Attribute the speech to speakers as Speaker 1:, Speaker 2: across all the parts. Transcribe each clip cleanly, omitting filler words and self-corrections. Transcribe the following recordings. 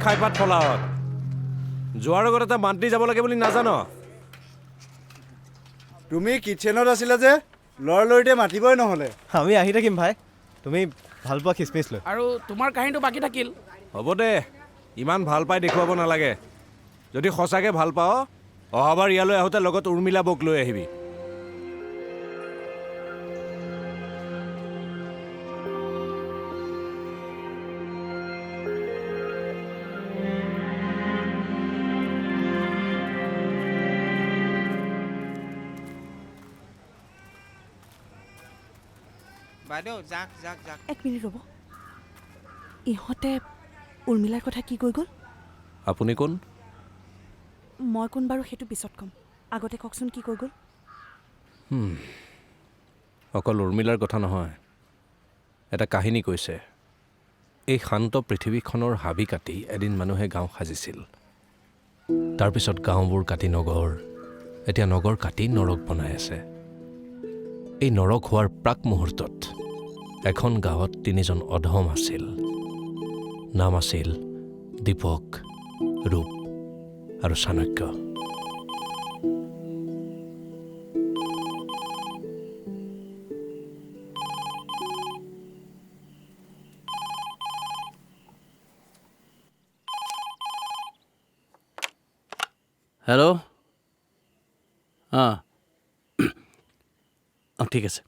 Speaker 1: খাই পাত ফলাওত যোৱাৰ আগত এটা মান্তি যাব লাগে বুলি নাজানো
Speaker 2: তুমি কিচেনত আছিলা যে লৰলৰিতে মাতিবই নহলে
Speaker 3: আমি আহি থাকিম ভাই তুমি ভাল পোৱা খিচমিচ লৈ
Speaker 4: আৰু তোমাৰ কাহিনীটো বাকী থাকিল
Speaker 1: হ'ব দে ইমান ভাল পাই দেখুৱাব নালাগে যদি সঁচাকে ভাল পাওঁ অহাবাৰ ইয়ালৈ আহোঁতে লগত উৰ্মিলা বক লৈ আহিবি
Speaker 5: এক মিনিট ৰ'ব ইহঁতে উৰ্মিলাৰ কথা কি কৈ গ'ল
Speaker 1: আপুনি কোন
Speaker 5: মই কোন বাৰু সেইটো পিছত ক'ম আগতে কওকচোন কি কৈ গ'ল
Speaker 1: অকল উৰ্মিলাৰ কথা নহয় এটা কাহিনী কৈছে এই শান্ত পৃথিৱীখনৰ হাবি কাটি এদিন মানুহে গাঁও সাজিছিল তাৰপিছত গাঁওবোৰ কাটি নগৰ এতিয়া নগৰ কাটি নৰক বনাই আছে এই নৰক হোৱাৰ প্ৰাক মুহূৰ্তত এখন গাঁৱত 3জন অধম আছিল নাম আছিল দীপক ৰূপ আৰু চাণক্য
Speaker 4: হেল্ল' ঠিক আছে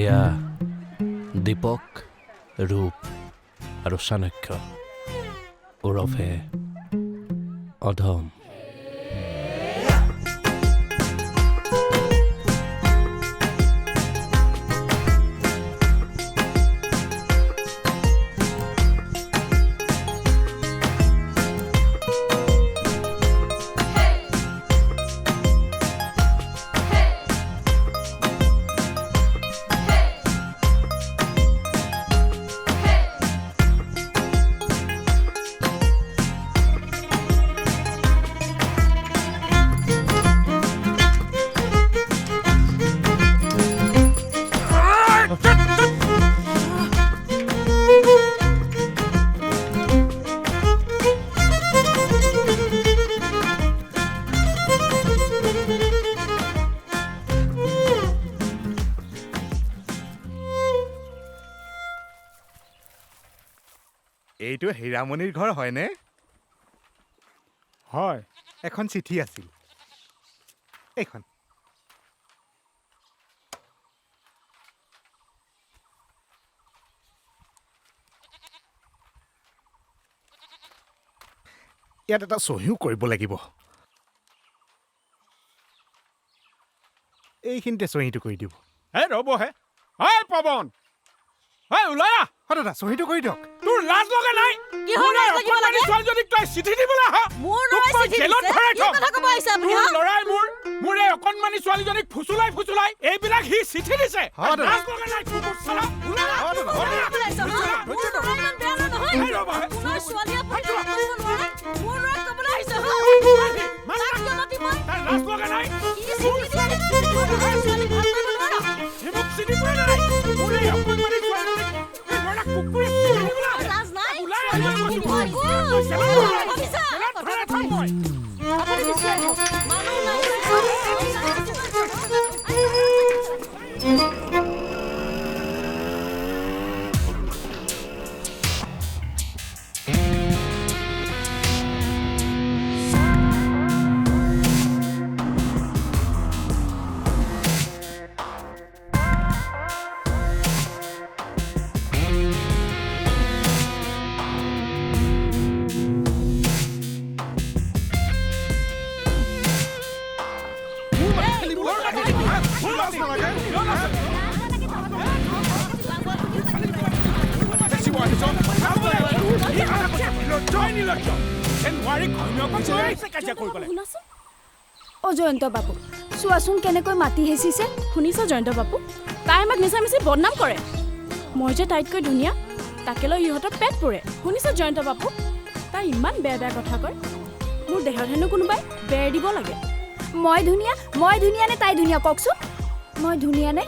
Speaker 1: এয়া দীপক ৰূপ আৰু চাণক্য ওৰফে অধম
Speaker 6: এইটো হীৰামণিৰ ঘৰ হয়নে হয় এখন চিঠি আছিল এইখন ইয়াত এটা চহীও কৰিব লাগিব এইখিনিতে চহীটো কৰি দিব ৰ'বহে পৱন ওলাই দাদা চহীটো কৰি দিয়ক তোৰ লাজ লগা নাই ছোৱালীজনীক তই চিঠি দিবলৈ মোৰ এই অকণমানি ছোৱালীজনীক ফুচুলাই এইবিলাক সি চিঠি দিছে
Speaker 7: জয়ন্ত বাবু চোৱাচোন কেনেকৈ মাতি হেঁচিছে
Speaker 8: শুনিছ জয়ন্ত বাবু তাই আমাক মিছামিছি বদনাম কৰে মই যে তাইতকৈ ধুনীয়া তাকে লৈ ইহঁতৰ পেট পৰে শুনিছ জয়ন্ত বাবু তাই ইমান বেয়া বেয়া কথা কয় মোৰ দেহত হেনো কোনোবাই বেৰ দিব লাগে
Speaker 7: মই ধুনীয়া নে তাই ধুনীয়া কওকচোন মই ধুনীয়া নে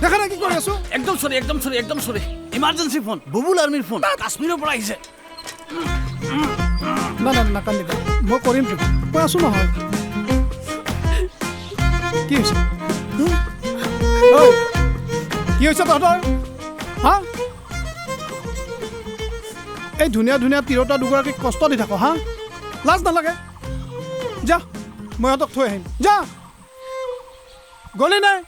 Speaker 6: দেখা নাই কি কৰি আছো
Speaker 4: একদম চৰি ইমাৰ্জেঞ্চি ফোন বুবুল আৰ্মিৰ ফোন কাশ্মীৰৰ পৰা আহিছে
Speaker 6: না নাকান্দিবা মই কৰিম তো মই আছো নহয় কি হৈছে কি হৈছে তহঁতৰ হা এই ধুনীয়া ধুনীয়া তিৰোতা দুগৰাকীক কষ্ট দি থাকো হা লাজ নালাগে যা মই সিহঁতক থৈ আহিম যা গলি নাই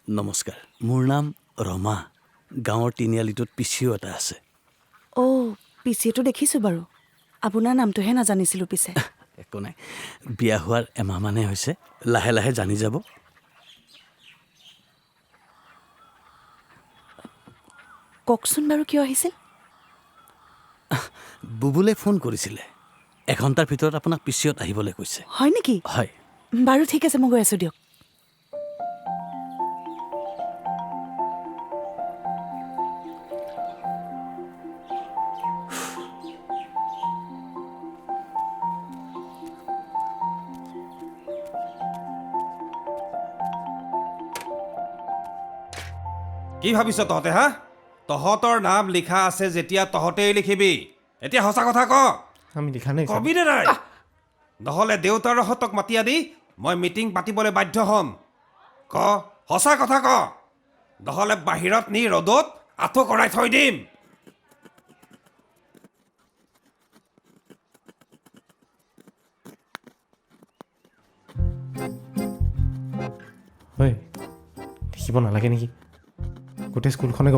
Speaker 4: নমস্কাৰ মোৰ নাম ৰমা গাঁৱৰ তিনিআলিটোত পিচিও এটা আছে
Speaker 5: পিচিটো দেখিছোঁ বাৰু আপোনাৰ নামটোহে নাজানিছিলোঁ পিছে
Speaker 4: একো নাই বিয়া হোৱাৰ এমাহমানে হৈছে লাহে লাহে জানি যাব
Speaker 5: কওকচোন বাৰু কিয় আহিছিল
Speaker 4: বুবুলে ফোন কৰিছিলে এঘণ্টাৰ ভিতৰত আপোনাক পিচিঅত আহিবলৈ কৈছে
Speaker 5: হয় নেকি
Speaker 4: হয়
Speaker 5: বাৰু ঠিক আছে মই গৈ আছোঁ দিয়ক
Speaker 9: কি ভাবিছ তহঁতে হা তহঁতৰ নাম লিখা আছে যেতিয়া তহঁতেই লিখিবি এতিয়া সঁচা কথা ক
Speaker 3: আমি লিখা নাই
Speaker 9: কবি নে নাই নহ'লে দেউতাৰহঁতক মাতি আনি মই মিটিং পাতিবলৈ বাধ্য হ'ম ক সঁচা কথা ক নহ'লে বাহিৰত নি ৰ'দত আঁঠু কৰাই থৈ দিম
Speaker 3: হয় লিখিব নালাগে নেকি গোটেই স্কুলখনে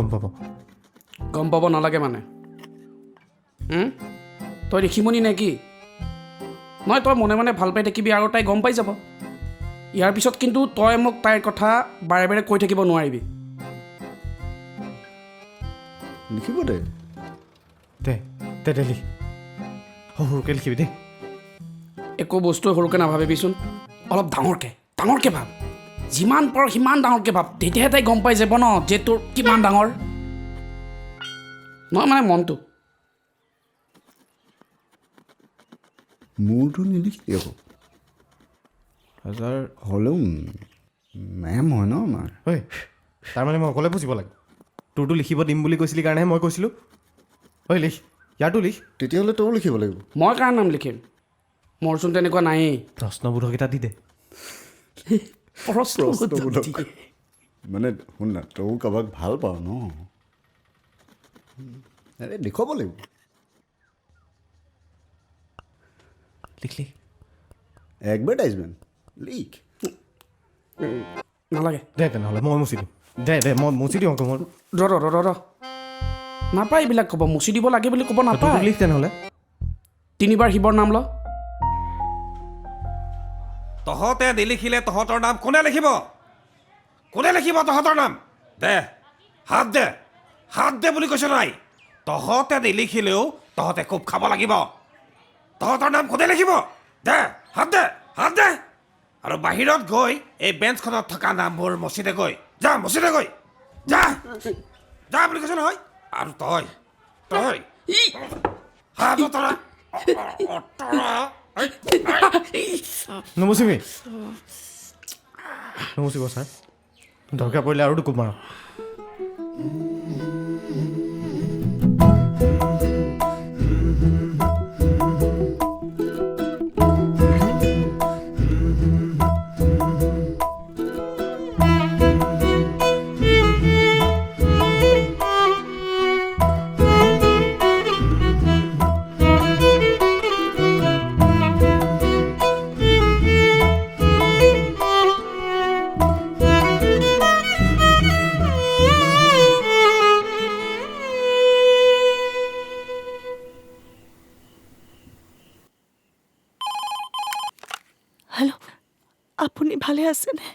Speaker 3: গম পাব
Speaker 4: নালাগে মানে তই দেখিমনি নে কি নহয় তই মনে মনে ভাল পাই থাকিবি আৰু তাই গম পাই যাব ইয়াৰ পিছত কিন্তু তই মোক তাইৰ কথা বাৰে বাৰে কৈ থাকিব নোৱাৰিবি
Speaker 2: লিখিব দে
Speaker 3: লিখ সৰুকৈ লিখিবি দেই
Speaker 4: একো বস্তু সৰুকৈ নাভাবিবিচোন অলপ ডাঙৰকৈ ভাব যিমান পাৰ সিমান ডাঙৰকৈ ভাব তেতিয়াহে তাই গম পাই যাব ন যে তোৰ কিমান ডাঙৰ নহয় মানে মনটো
Speaker 2: মোৰটো নিলিখি আকৌ হাজাৰ হ'লেও মেম হয় ন আমাৰ
Speaker 3: ঐ তাৰমানে মই অকলে বুজিব লাগে তোৰটো লিখিব দিম বুলি কৈছিলি কাৰণেহে মই কৈছিলোঁ ঐ লিখ ইয়াৰটো লিখ
Speaker 2: তেতিয়াহ'লে তইও লিখিব লাগিব
Speaker 4: মই কাৰ নাম লিখিম মোৰচোন তেনেকুৱা নায়েই।
Speaker 3: প্ৰশ্নবোধকেইটা দি দে।
Speaker 2: প্ৰশ্নবোধক মানে শুন না, তয়ো কাৰোবাক ভাল পাওঁ ন, আৰে দেখুৱাব লাগিব।
Speaker 3: লিখলি
Speaker 2: এডভাৰটাইজমেণ্ট লিক।
Speaker 4: নালাগে।
Speaker 3: দে তেনেহ'লে মই মুচি দিম। দে মই মুচি দিওঁ আকৌ মই।
Speaker 4: ৰ নাপায় এইবিলাক ক'ব, মুচি দিব লাগে বুলি ক'ব নাপায়।
Speaker 3: লিখ তেনেহ'লে।
Speaker 4: 3 বাৰ শিৱৰ নাম ল।
Speaker 9: তহঁতে নিলিখিলে তহঁতৰ নাম কোনে লিখিব? কোনে লিখিব তহঁতৰ নাম? দে হাত দে, হাত দে বুলি কৈছে নাই? তহঁতে নিলিখিলেও তহঁতে খুব খাব লাগিব। তহঁতৰ নাম কোনে লিখিব? দে হাত দে, হাত দে। আৰু বাহিৰত গৈ এই বেঞ্চখনত থকা নামবোৰ মচি দে গৈ। যা মচি দে গৈ, যা যা বুলি কৈছে নহয়। আৰু তই হাত অতৰা,
Speaker 3: নমচিবি নমচিব ছাৰ, দৰকাৰ পৰিলে আৰু দুকোপ মাৰক।
Speaker 5: হেল্ল', আপুনি ভালে আছেনে?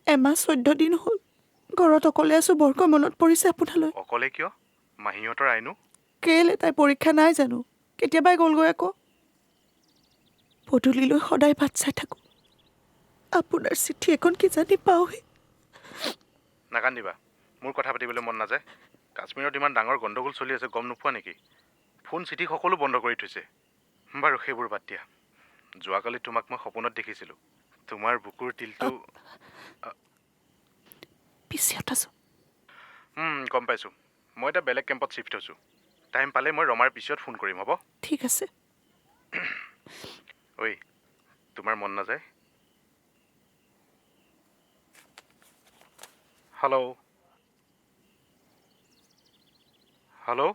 Speaker 5: এমাহ 14 দিন হ'ল ঘৰত অকলে আছোঁ। বৰকৈ মনত পৰিছে আপোনালৈ।
Speaker 3: অকলে কিয়? মাহীহঁতৰ আইনো
Speaker 5: কেলে তাই পৰীক্ষা নাই জানো? কেতিয়াবাই গ'লগৈ আকৌ। পদূলিলৈ সদায় বাট চাই থাকোঁ। আপোনাৰ চিঠি এখন কি জানি পাওঁহি।
Speaker 10: নাকান্দিবা, মোৰ কথা পাতিবলৈ মন নাযায়। কাশ্মীৰত ইমান ডাঙৰ গণ্ডগোল চলি আছে, গম নোপোৱা নেকি? ফোন চিঠি সকলো বন্ধ কৰি থৈছে। বাৰু সেইবোৰ বাদ দিয়া। যোৱাকালি তোমাক মই সপোনত দেখিছিলোঁ। তোমাৰ বুকুৰ তিলটো
Speaker 5: পিছত আছোঁ।
Speaker 10: গম পাইছোঁ। মই এটা বেলেগ কেম্পত শ্বিফ্ট হৈছোঁ। টাইম পালে মই ৰমাৰ পিছত ফোন কৰিম, হ'ব?
Speaker 5: ঠিক আছে।
Speaker 10: ঐ, তোমাৰ মন নাযায়? হেল্ল', হেল্ল',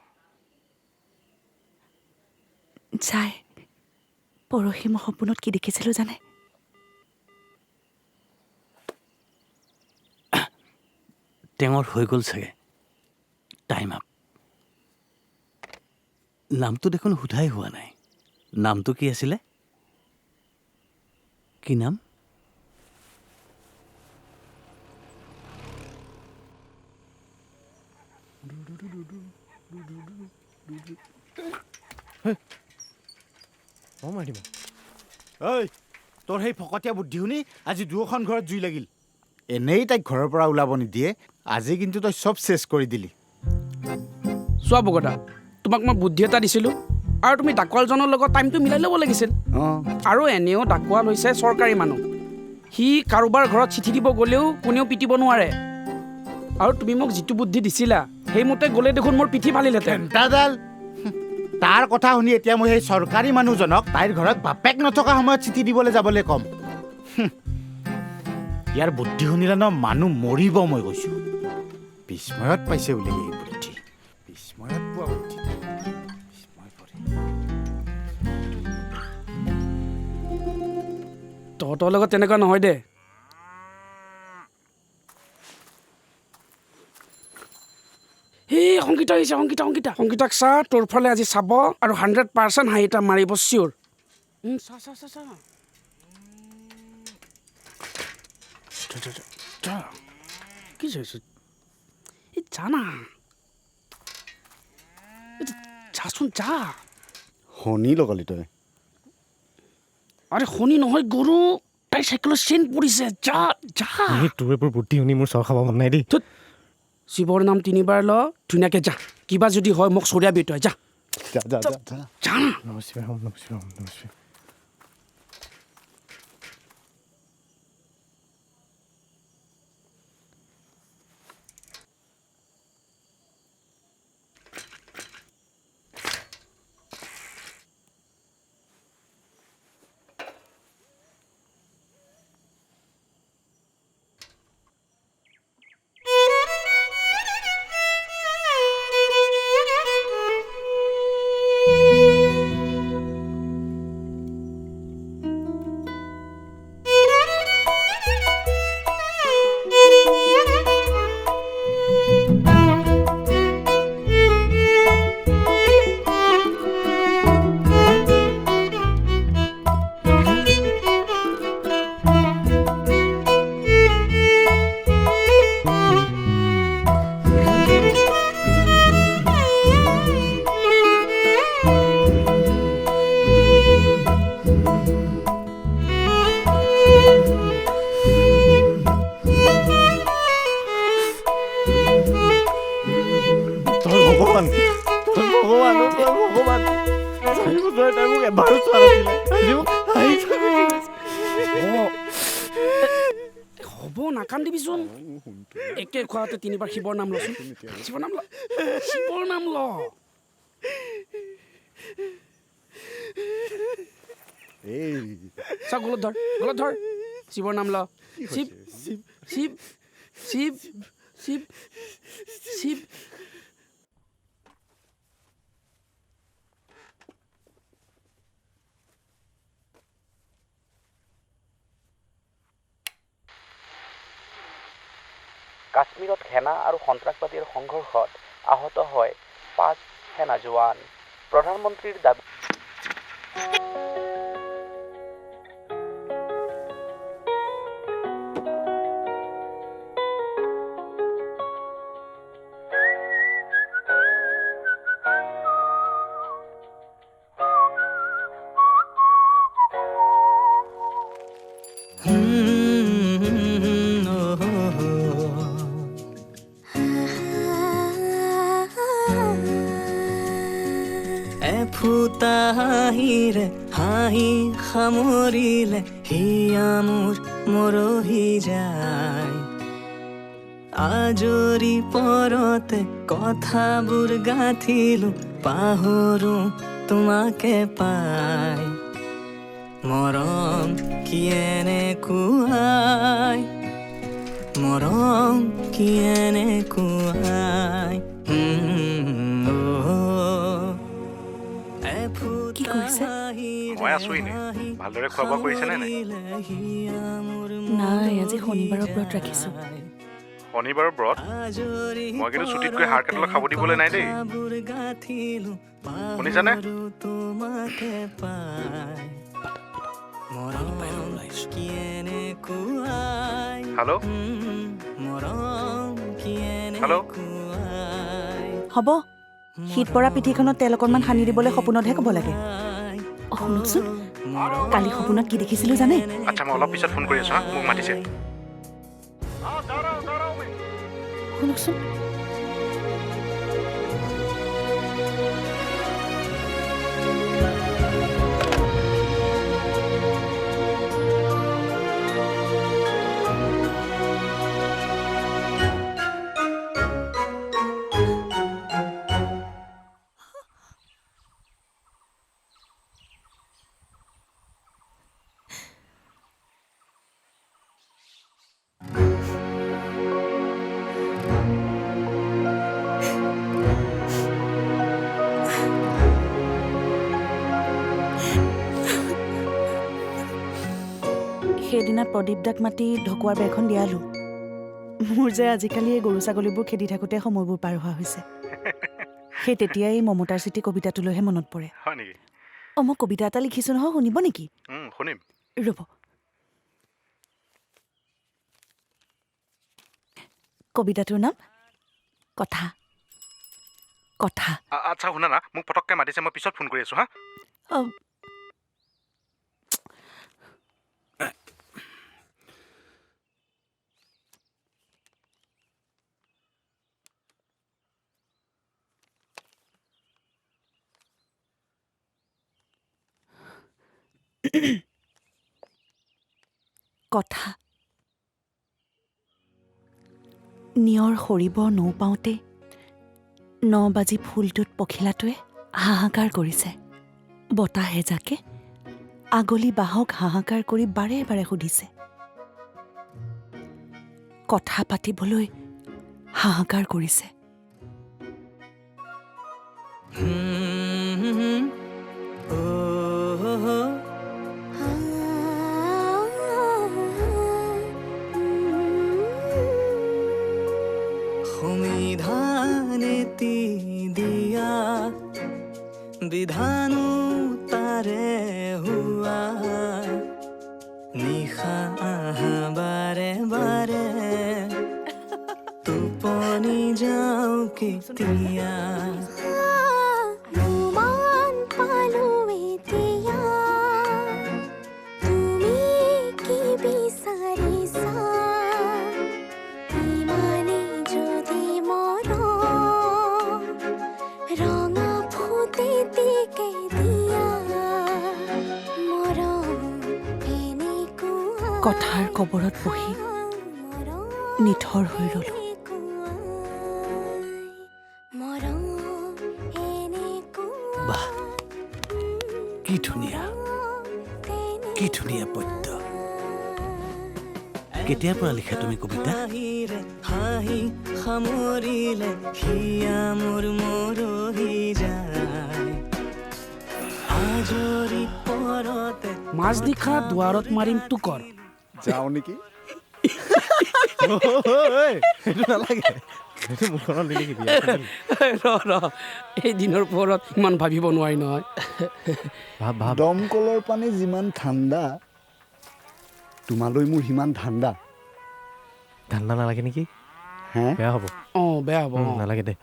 Speaker 5: যায়। পৰহি মই সপোনত কি দেখিছিলোঁ জানে?
Speaker 11: টেঙৰ হৈ গ'ল চাগে। Time up. নামটো দেখোন সোধাই হোৱা নাই। নামটো কি আছিলে? কি নাম?
Speaker 3: মাৰি দিব।
Speaker 12: ঐ, তোৰ সেই ফকতীয়া বুদ্ধি শুনি আজি দুয়োখন ঘৰত জুই লাগিল। এনেই তাইক ঘৰৰ পৰা ওলাব নিদিয়ে। আজি কিন্তু তই চব চেছ কৰি দিলি।
Speaker 4: চোৱা বগতা, তোমাক মই বুদ্ধি এটা দিছিলোঁ আৰু তুমি ডাকুৱালজনৰ লগত টাইমটো মিলাই ল'ব লাগিছিল। আৰু এনেও ডাকুৱাল হৈছে চৰকাৰী মানুহ। সি কাৰোবাৰ ঘৰত চিঠি দিব গ'লেও কোনেও পিটিব নোৱাৰে। আৰু তুমি মোক যিটো বুদ্ধি দিছিলা সেইমতে গ'লে দেখোন মোৰ পিঠি ফালিলহেঁতেন।
Speaker 12: তাৰ কথা শুনি এতিয়া মই সেই চৰকাৰী মানুহজনক তাইৰ ঘৰত বাপেক নথকা সময়ত চিঠি দিবলৈ যাবলৈ ক'ম। ইয়াৰ বুদ্ধি শুনিলে ন মানুহ মৰিব। মই কৈছোঁ বিস্ময়ত পাইছে বুলি এই বুদ্ধি। বিস্ময়ত পোৱা বুদ্ধি।
Speaker 4: তহঁতৰ লগত তেনেকুৱা নহয় দে। এই সংগীতা আহিছে, সংগীতাক চা, তোৰ ফালে আজি চাব আৰু 100% হাঁহি এটা মাৰিব চিয়'ৰ। কি চাইছ? এই যা না, যাচোন যা।
Speaker 2: শনি লগালি তই?
Speaker 4: আৰে শনি নহয় গৰু, তাই চাইকেলৰ চেইন পৰিছে। যা যা।
Speaker 3: তোৰ এইবোৰ বুদ্ধি শুনি মোৰ চৰ খাব মন নাই দেই।
Speaker 4: শিৱৰ নাম 3 বাৰ ল, ধুনীয়াকৈ যা। কিবা যদি হয় মোক চৰিয়াবি তই। যা যা।
Speaker 3: নমস্কাৰ। ভগৱান ভগৱান ভগৱান 4 বছৰ তাই মোক এবাৰো চোৱা নাছিলে আজি মোক
Speaker 4: হ'ব নাকান্দিবিচোন একে খোৱাতে 3বাৰ শিৱৰ নাম লচোন শিৱৰ নাম ল শিৱৰ নাম ল চা গলত ধৰ শিৱৰ নাম ল শিৱ শিৱ শিৱ শিৱ শিৱ শিৱ
Speaker 13: কাশ্মীৰত সেনা আৰু সন্ত্ৰাসবাদীৰ সংঘৰ্ষত আহত হয় 5 সেনা জোৱান প্ৰধানমন্ত্ৰীৰ দাবী
Speaker 14: ফুটাহিৰে হাঁহি সামৰিলে হিয়া মোৰ মৰহি যায় আজৰি পৰতে কথাবোৰ গাঁঠিলো পাহৰো তোমাকে পাই মৰম কি এনেকুৱাই মৰম কি এনেকুৱাই
Speaker 5: কি কৰিছে
Speaker 10: মই আছো এনে ভালদৰে খোৱা বোৱা কৰিছে নে নাই
Speaker 5: নাই আজি শনিবাৰৰ ব্ৰত ৰাখিছো
Speaker 10: শনিবাৰৰ ব্ৰত মই কিন্তু ছুটীত গৈ হাড় কাটলা খাব দিবলৈ নাই দেই শুনিছানে হেল্ল' হেল্ল'
Speaker 5: হ'ব শীত পৰা পিঠিখনত তেল অকণমান সানি দিবলৈ সপোনতহে ক'ব লাগে শুনকচোন কালি সপোনত কি দেখিছিলো জানে
Speaker 10: আচ্ছা মই অলপ পিছত ফোন কৰি আছো হা মোক মাতিছে
Speaker 5: শুনকচোন সেইদিনা প্ৰদীপ দাক মাতি ঢকুৱাৰ বেৰখন দিয়ালো মোৰ যে আজিকালি এই গৰু ছাগলীবোৰ খেদি থাকোঁতে সময়বোৰ পাৰ হোৱা হৈছে সেই তেতিয়াই মমতাৰ চিঠি কবিতাটোলৈহে মনত পৰে
Speaker 10: হয় নেকি
Speaker 5: মই কবিতা এটা লিখিছোঁ নহয় শুনিব নেকি
Speaker 10: শুনিম
Speaker 5: ৰ'ব কবিতাটোৰ নাম কথা কথা
Speaker 10: আচ্ছা শুনা না মোক পটককৈ মাতিছে মই পিছত ফোন কৰি আছো হা
Speaker 5: কথা নিয়ৰ সৰিব নৌ পাওঁতে 9 বাজি ফুলটোত পখিলাটোৱে হাহাকাৰ কৰিছে বতাহে জাকে আগলি বাহক হাহাকাৰ কৰি বাৰে বাৰে সুধিছে কথা পাতিবলৈ হাহাকাৰ কৰিছে
Speaker 14: दिया विधानु तारे हुआ निशा बारे बारे टुपनी जाओ केতিয়া
Speaker 15: পালো এতিয়া তুমি কি
Speaker 5: কথাৰ কবৰত বহি নিথৰ হৈ ৰলো।
Speaker 11: বাহ, কি ধুনীয়া, কি ধুনীয়া পদ্য। কেতিয়াৰ পৰা লিখা তুমি কবিতা?
Speaker 14: হাঁহি সামৰিলে হিয়া মোৰ মৰহি যায় আজৰি পৰতে
Speaker 4: মাছ নিশা দুৱাৰত মাৰিম তোকৰ।
Speaker 2: যাওঁ নেকি?
Speaker 3: সেইটো নালাগে, সেইটো মুখনত নিলিখিবি।
Speaker 4: এই দিনৰ পোহৰত ইমান ভাবিব নোৱাৰি নহয়।
Speaker 3: ভাব ভাব।
Speaker 2: দমকলৰ পানী যিমান ঠাণ্ডা, তোমালৈ মোৰ সিমান ঠাণ্ডা।
Speaker 3: ঠাণ্ডা নালাগে নেকি?
Speaker 2: হে
Speaker 3: বেয়া হ'ব।
Speaker 4: বেয়া হ'ব।
Speaker 3: নালাগে দে।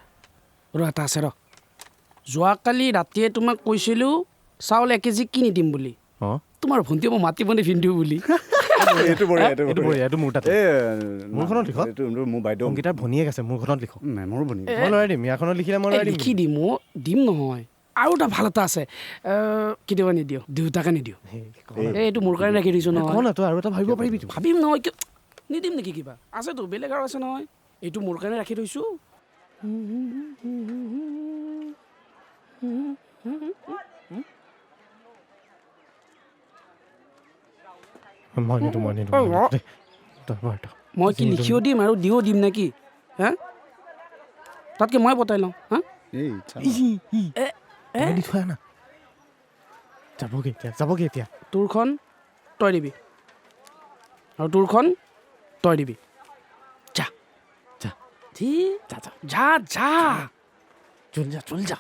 Speaker 4: এটা আছে যোৱাকালি ৰাতিয়ে তোমাক কৈছিলোঁ চাউল 1 কেজি কিনি দিম বুলি। তোমাৰ ভণ্টিয়ে মই মাতি বনি পিন্ধিও বুলি।
Speaker 2: এইটো বঢ়িয়া,
Speaker 3: এইটো মোৰ তাতে। মোৰখনত লিখ।
Speaker 2: মোৰ বাইদেউ
Speaker 3: অংকিতাৰ ভনীয়েক আছে, মোৰখনত লিখ।
Speaker 2: মেমৰ ভনীয়েক।
Speaker 3: মই লৰাই দিম, ইয়াৰখনত লিখিলে মই লৰাই দিম।
Speaker 4: লিখি দিম, দিম নহয়। আৰু এটা ভাল এটা আছে, কেতিয়াবা নিদিওঁ, দেউতাকে নিদিওঁ। এইটো মোৰ কাৰণে ৰাখি দিছোঁ নহয়।
Speaker 3: তই আৰু এটা ভাবিব পাৰিবি।
Speaker 4: ভাবিম নহয়, কিয় নিদিম নেকি? কিবা আছেতো, বেলেগ আৰু আছে নহয়। এইটো মোৰ কাৰণে ৰাখি থৈছোঁ। মই কি লিখিও দিম আৰু দিও দিম নেকি? হা, তাতকে মই বতাই লওঁ। হা,
Speaker 3: যাবগে এতিয়া।
Speaker 4: তোৰখন তই দিবি আৰু তোৰখন তই দিবি। যা
Speaker 3: যা
Speaker 4: যা যা,
Speaker 3: চল যা।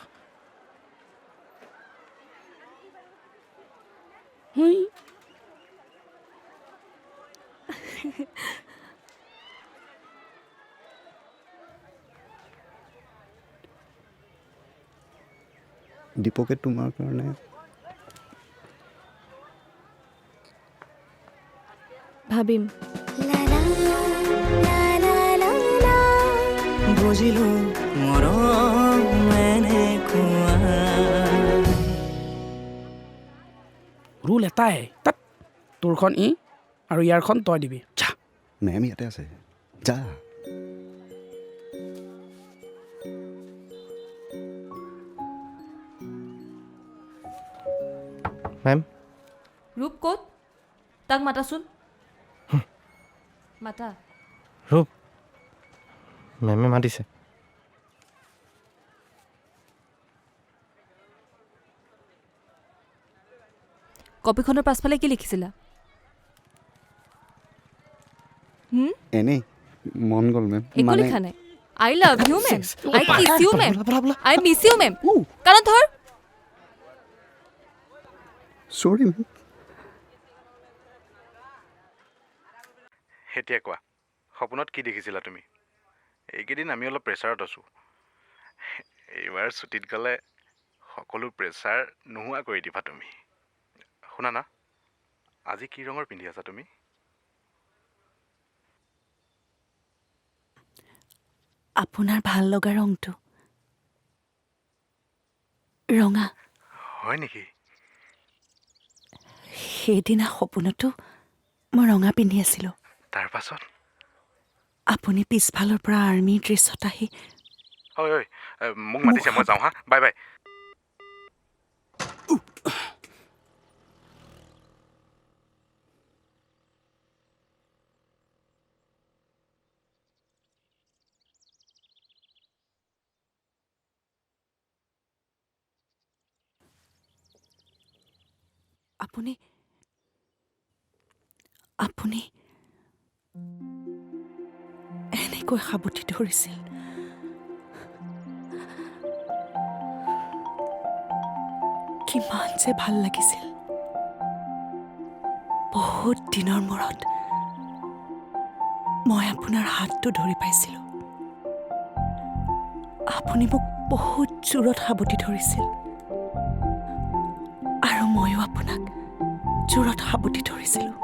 Speaker 2: দীপকে তোমাৰ কাৰণে
Speaker 7: ভাবিম।
Speaker 14: বুজিলো মৰম এনেকুৱা
Speaker 4: ৰুল এটাই, তাত তোৰখন ই আৰু ইয়াৰখন তই দিবি। যা।
Speaker 2: মেম ইয়াতে আছে, যা।
Speaker 3: মেম,
Speaker 15: ৰূপ ক'ত? তাক মাতাচোন। মাতা।
Speaker 3: ৰূপ, মেমে মাতিছে।
Speaker 15: কপিখনৰ পাছফালে কি লিখিছিলা?
Speaker 2: এনেই মন গ'ল মেম।
Speaker 15: একো লিখা নাই। আই লাভ ইউ মেম, আই কিছ you ma'am, I miss you ma'am. কাৰণ ধৰ
Speaker 2: চৰি মেম।
Speaker 10: এতিয়া কোৱা, সপোনত কি দেখিছিলা তুমি? এইকেইদিন আমি অলপ প্ৰেছাৰত আছোঁ। এইবাৰ ছুটীত গ'লে সকলো প্ৰেছাৰ নোহোৱা কৰি দিবা তুমি। শুনা না, আজি কি ৰঙৰ পিন্ধি আছা তুমি?
Speaker 5: আপোনাৰ ভাল লগা ৰংটো ৰঙা।
Speaker 10: হয় নেকি?
Speaker 5: সেইদিনা সপোনতো মই ৰঙা পিন্ধি আছিলোঁ।
Speaker 10: তাৰ পাছত
Speaker 5: আপুনি পিছফালৰ পৰা আৰ্মিৰ ড্ৰেছত আহি
Speaker 10: ঐ মোক মাতিছে, মই যাওঁ হা, বাই বাই।
Speaker 5: আপুনি আপুনি এনেকৈ সাৱটি ধৰিছিল। কিমান যে ভাল লাগিছিল। বহুত দিনৰ মূৰত মই আপোনাৰ হাতটো ধৰি পাইছিলোঁ। আপুনি মোক বহুত জোৰত সাৱটি ধৰিছিল আৰু ময়ো আপোনাক জোৰত সাৱটি ধৰিছিলোঁ।